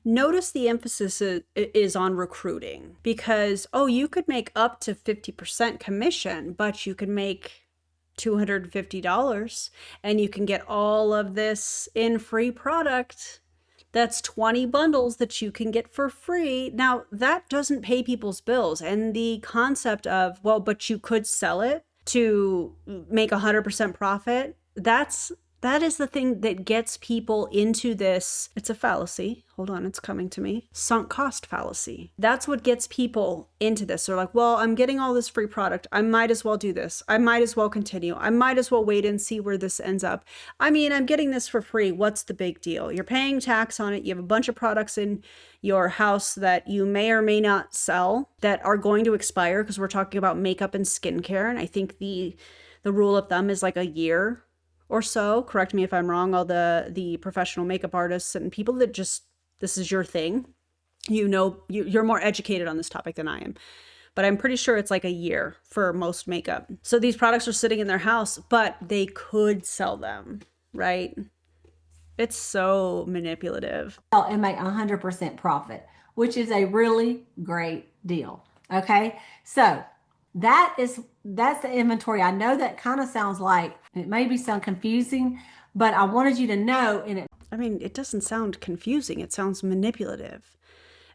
Notice the emphasis is on recruiting because, you could make up to 50% commission, but you could make $250 and you can get all of this in free product. That's 20 bundles that you can get for free. Now, that doesn't pay people's bills. And the concept of, but you could sell it to make 100% profit, that is the thing that gets people into this. It's a fallacy. Hold on, it's coming to me. Sunk cost fallacy. That's what gets people into this. They're like, I'm getting all this free product. I might as well do this. I might as well continue. I might as well wait and see where this ends up. I mean, I'm getting this for free. What's the big deal? You're paying tax on it. You have a bunch of products in your house that you may or may not sell that are going to expire because we're talking about makeup and skincare. And I think the rule of thumb is like a year or so. Correct me if I'm wrong, all the professional makeup artists and people that just, this is your thing. You're more educated on this topic than I am. But I'm pretty sure it's like a year for most makeup. So these products are sitting in their house, but they could sell them, right? It's so manipulative. And make 100% profit, which is a really great deal. Okay. So that's the inventory. I know that kind of sounds like it maybe sound confusing, but I wanted you to know. It doesn't sound confusing. It sounds manipulative.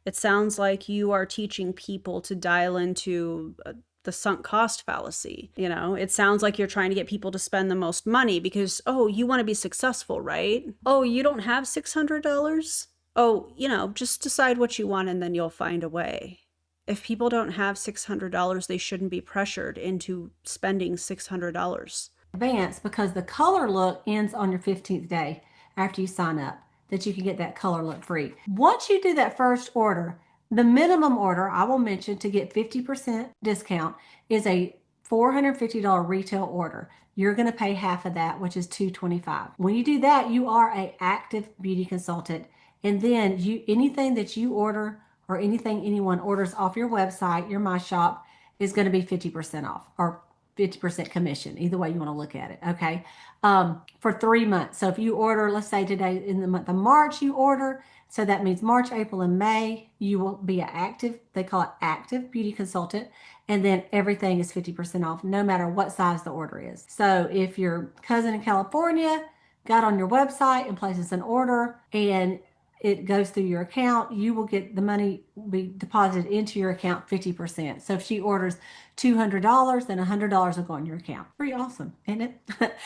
It sounds like you are teaching people to dial into the sunk cost fallacy. It sounds like you're trying to get people to spend the most money because, you want to be successful, right? You don't have $600? Just decide what you want and then you'll find a way. If people don't have $600, they shouldn't be pressured into spending $600. Advance, because the color look ends on your 15th day after you sign up. that you can get that color look free. Once you do that first order, the minimum order I will mention to get 50% discount is a $450 retail order. You're going to pay half of that, which is $225. When you do that, you are an active beauty consultant. And then anything that you order or anything anyone orders off your website, your My Shop, is going to be 50% off or 50% commission, either way you want to look at it. Okay. For 3 months. So if you order, let's say today in the month of March, you order. So that means March, April, and May, you will be an active, they call it active beauty consultant. And then everything is 50% off, no matter what size the order is. So if your cousin in California got on your website and places an order and it goes through your account, you will get the money be deposited into your account 50%. So if she orders $200, then $100 will go in your account. Pretty awesome, isn't it?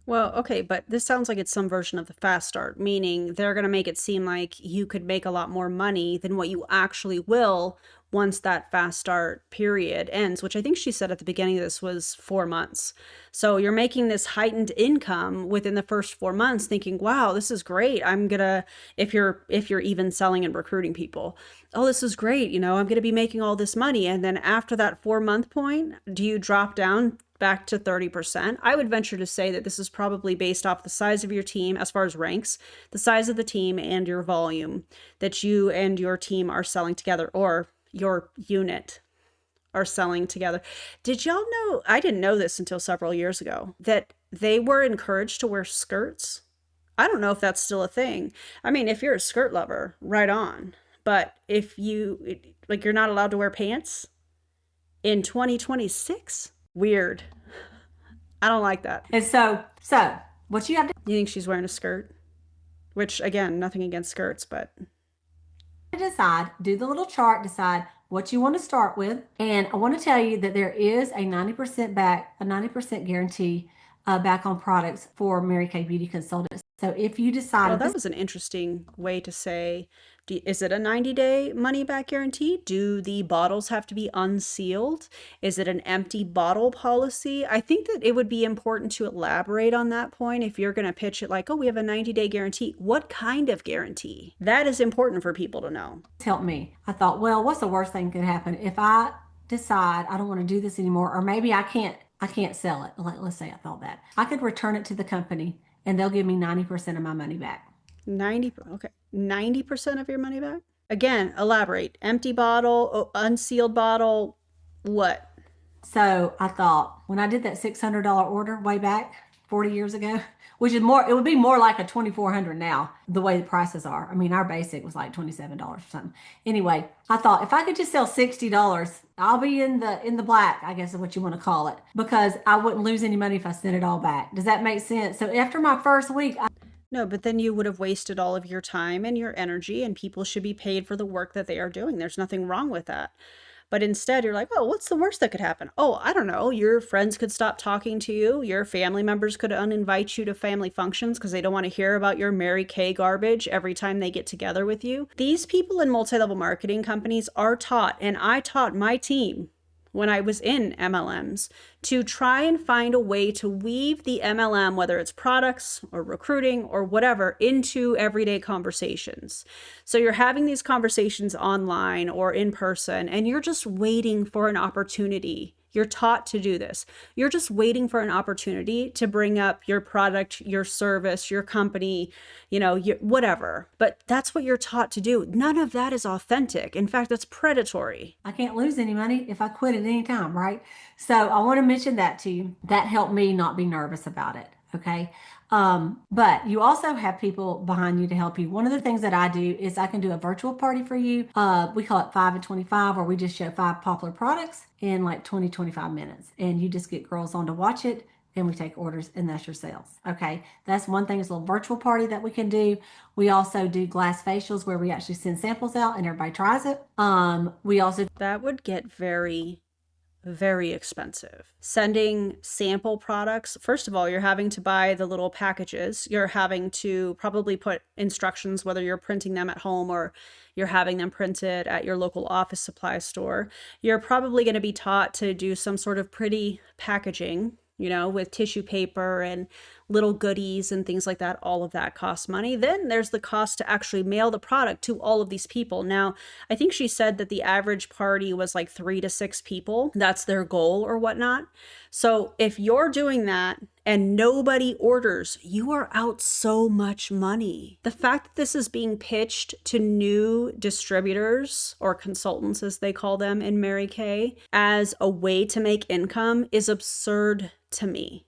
Well, okay, but this sounds like it's some version of the fast start, meaning they're going to make it seem like you could make a lot more money than what you actually will once that fast start period ends, which I think she said at the beginning of this was 4 months. So you're making this heightened income within the first 4 months thinking, wow, this is great. I'm gonna, if you're even selling and recruiting people, oh, this is great. You know, I'm gonna be making all this money. And then after that 4 month point, do you drop down back to 30%? I would venture to say that this is probably based off the size of your team as far as ranks, the size of the team and your volume that you and your team are selling together, or your unit are selling together. Did y'all know, I didn't know this until several years ago, that they were encouraged to wear skirts? I don't know if that's still a thing. I mean, if you're a skirt lover, right on. But if you, like, you're not allowed to wear pants in 2026? Weird. I don't like that. And so what you have to You think she's wearing a skirt? Which, again, nothing against skirts, but decide, do the little chart, decide what you want to start with. And I want to tell you that there is a 90% back, a 90% guarantee back on products for Mary Kay Beauty Consultants. So if you well, decide that was an interesting way to say, is it a 90-day money back guarantee? Do the bottles have to be unsealed? Is it an empty bottle policy? I think that it would be important to elaborate on that point if you're going to pitch it like, oh, we have a 90-day guarantee. What kind of guarantee? That is important for people to know. help me, I thought, well, what's the worst thing that could happen if I decide I don't want to do this anymore, or maybe I can't sell it. Let's say I thought that I could return it to the company and they'll give me 90% of my money back. 90, okay. 90% of your money back? Again, elaborate. Empty bottle, unsealed bottle, what? So I thought when I did that $600 order way back 40 years ago, which is more, it would be more like a 2,400 now, the way the prices are. I mean, our basic was like $27 or something. Anyway, I thought if I could just sell $60, I'll be in the black, I guess is what you want to call it, because I wouldn't lose any money if I sent it all back. Does that make sense? So after my first week, No, but then you would have wasted all of your time and your energy, and people should be paid for the work that they are doing. There's nothing wrong with that. But instead, you're like, oh, what's the worst that could happen? Oh, I don't know. Your friends could stop talking to you. Your family members could uninvite you to family functions because they don't want to hear about your Mary Kay garbage every time they get together with you. These people in multi-level marketing companies are taught, and I taught my team when I was in MLMs, to try and find a way to weave the MLM, whether it's products or recruiting or whatever, into everyday conversations. So you're having these conversations online or in person, and you're just waiting for an opportunity. You're taught to do this. You're just waiting for an opportunity to bring up your product, your service, your company, whatever. But that's what you're taught to do. None of that is authentic. In fact, that's predatory. I can't lose any money if I quit at any time, right? So I want to mention that to you. That helped me not be nervous about it. Okay. But you also have people behind you to help you. One of the things that I do is I can do a virtual party for you. We call it 5 and 25, where we just show 5 popular products in like 20, 25 minutes. And you just get girls on to watch it, and we take orders, and that's your sales. Okay. That's one thing, is a little virtual party that we can do. We also do glass facials where we actually send samples out and everybody tries it. We also That would get very expensive. Sending sample products, first of all, you're having to buy the little packages. You're having to probably put instructions, whether you're printing them at home or you're having them printed at your local office supply store. You're probably going to be taught to do some sort of pretty packaging, with tissue paper and little goodies and things like that, all of that costs money. Then there's the cost to actually mail the product to all of these people. Now, I think she said that the average party was like 3 to 6 people. That's their goal or whatnot. So if you're doing that and nobody orders, you are out so much money. The fact that this is being pitched to new distributors or consultants, as they call them in Mary Kay, as a way to make income is absurd to me,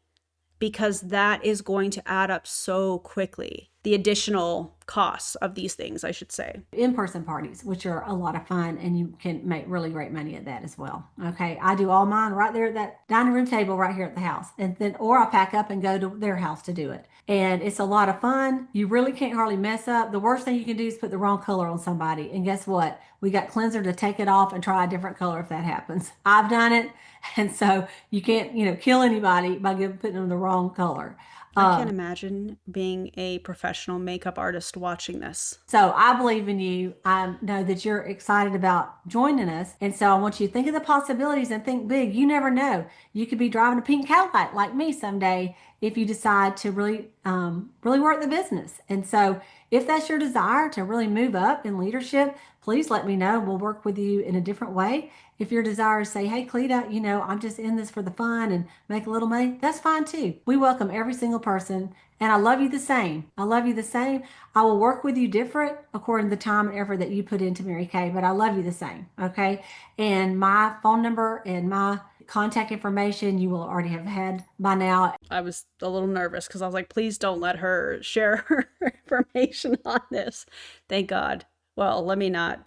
because that is going to add up so quickly. The additional costs of these things, I should say. In-person parties, which are a lot of fun, and you can make really great money at that as well. Okay, I do all mine right there at that dining room table right here at the house, and then or I pack up and go to their house to do it. And it's a lot of fun. You really can't hardly mess up. The worst thing you can do is put the wrong color on somebody, and guess what? We got cleanser to take it off and try a different color if that happens. I've done it, and so you can't, kill anybody by putting them the wrong color. I can't imagine being a professional makeup artist watching this. So I believe in you. I know that you're excited about joining us. And so I want you to think of the possibilities and think big. You never know. You could be driving a pink Cadillac like me someday if you decide to really, really work the business. And so if that's your desire to really move up in leadership, please let me know. We'll work with you in a different way. If your desire is say, hey, Cleta, I'm just in this for the fun and make a little money, that's fine too. We welcome every single person. And I love you the same. I love you the same. I will work with you different according to the time and effort that you put into Mary Kay, but I love you the same. Okay. And my phone number and my contact information you will already have had by now. I was a little nervous because I was like, please don't let her share her information on this. Thank God. Well, let me not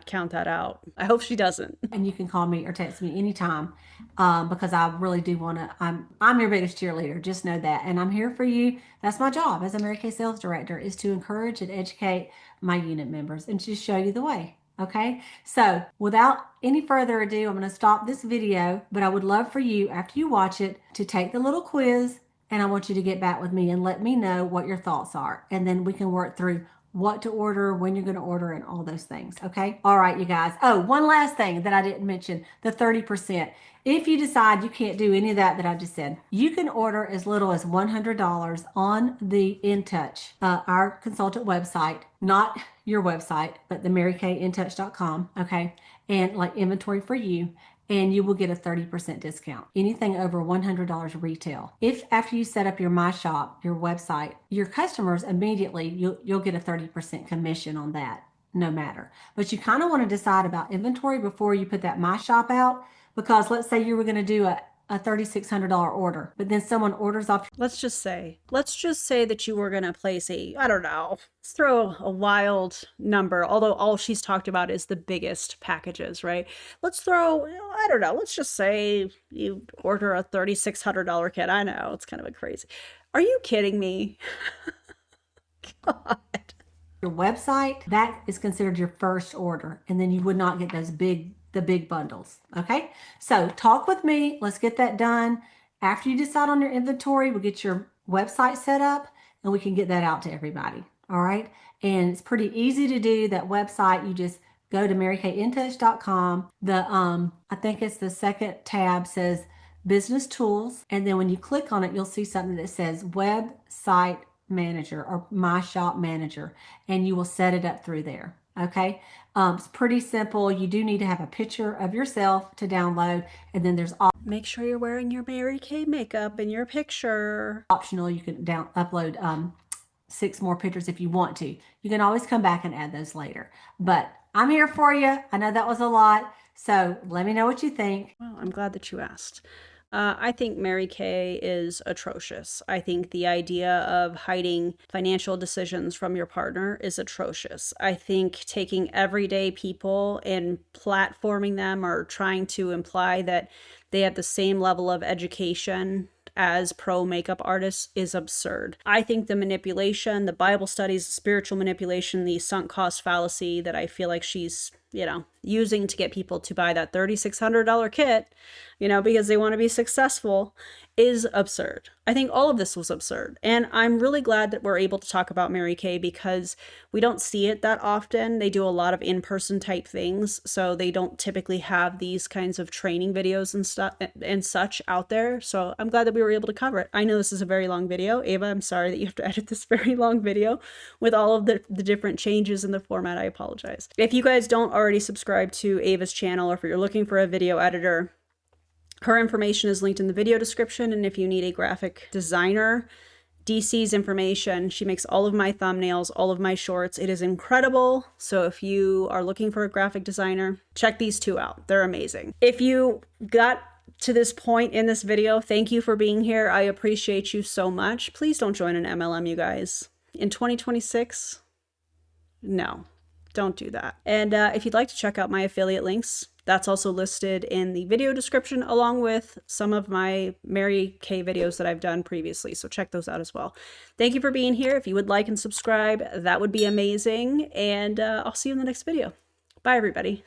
count that out. I hope she doesn't. And you can call me or text me anytime because I really do want to. I'm your biggest cheerleader. Just know that, and I'm here for you. That's my job as a Mary Kay sales director, is to encourage and educate my unit members and just show you the way. Okay, so without any further ado, I'm going to stop this video, but I would love for you, after you watch it, to take the little quiz, and I want you to get back with me and let me know what your thoughts are, and then we can work through what to order, when you're going to order, and all those things. Okay. All right, you guys. Oh, one last thing that I didn't mention, the 30%. If you decide you can't do any of that I just said, you can order as little as $100 on the InTouch, our consultant website, not your website, but the marykayintouch.com. Okay. And like inventory for you. And you will get a 30% discount. Anything over $100 retail. If after you set up your My Shop, your website, your customers immediately, you'll get a 30% commission on that, no matter. But you kind of want to decide about inventory before you put that My Shop out, because let's say you were going to do a $3,600 order, but then someone orders off. Let's just say that you were going to place I don't know, let's throw a wild number, although all she's talked about is the biggest packages, right? Let's throw, I don't know, let's just say you order a $3,600 kit. I know, it's kind of a crazy. Are you kidding me? God. Your website, that is considered your first order, and then you would not get the big bundles. Okay, so talk with me. Let's get that done. After you decide on your inventory, we'll get your website set up and we can get that out to everybody. All right, and it's pretty easy to do that website. You just go to marykayintouch.com. I think it's the second tab says business tools, and then when you click on it, you'll see something that says website manager or My Shop manager, and you will set it up through there. Okay, it's pretty simple. You do need to have a picture of yourself to download, and then there's make sure you're wearing your Mary Kay makeup in your picture. Optional. You can upload 6 more pictures if you want to. You can always come back and add those later. But I'm here for you. I know that was a lot, so let me know what you think. Well, I'm glad that you asked. I think Mary Kay is atrocious. I think the idea of hiding financial decisions from your partner is atrocious. I think taking everyday people and platforming them or trying to imply that they have the same level of education as pro makeup artists is absurd. I think the manipulation, the Bible studies, the spiritual manipulation, the sunk cost fallacy that I feel like she's you know, using to get people to buy that $3,600 kit, you know, because they want to be successful, is absurd. I think all of this was absurd. And I'm really glad that we're able to talk about Mary Kay because we don't see it that often. They do a lot of in-person type things, so they don't typically have these kinds of training videos and stuff and such out there. So I'm glad that we were able to cover it. I know this is a very long video. Ava, I'm sorry that you have to edit this very long video with all of the different changes in the format. I apologize. If you guys don't already subscribe to Ava's channel, or if you're looking for a video editor, her information is linked in the video description. And if you need a graphic designer, DC's information. She makes all of my thumbnails, all of my shorts. It is incredible. So if you are looking for a graphic designer, check these two out. They're amazing. If you got to this point in this video, thank you for being here. I appreciate you so much. Please don't join an MLM, you guys. In 2026, no, don't do that. And if you'd like to check out my affiliate links, that's also listed in the video description, along with some of my Mary Kay videos that I've done previously. So check those out as well. Thank you for being here. If you would like and subscribe, that would be amazing. And I'll see you in the next video. Bye, everybody.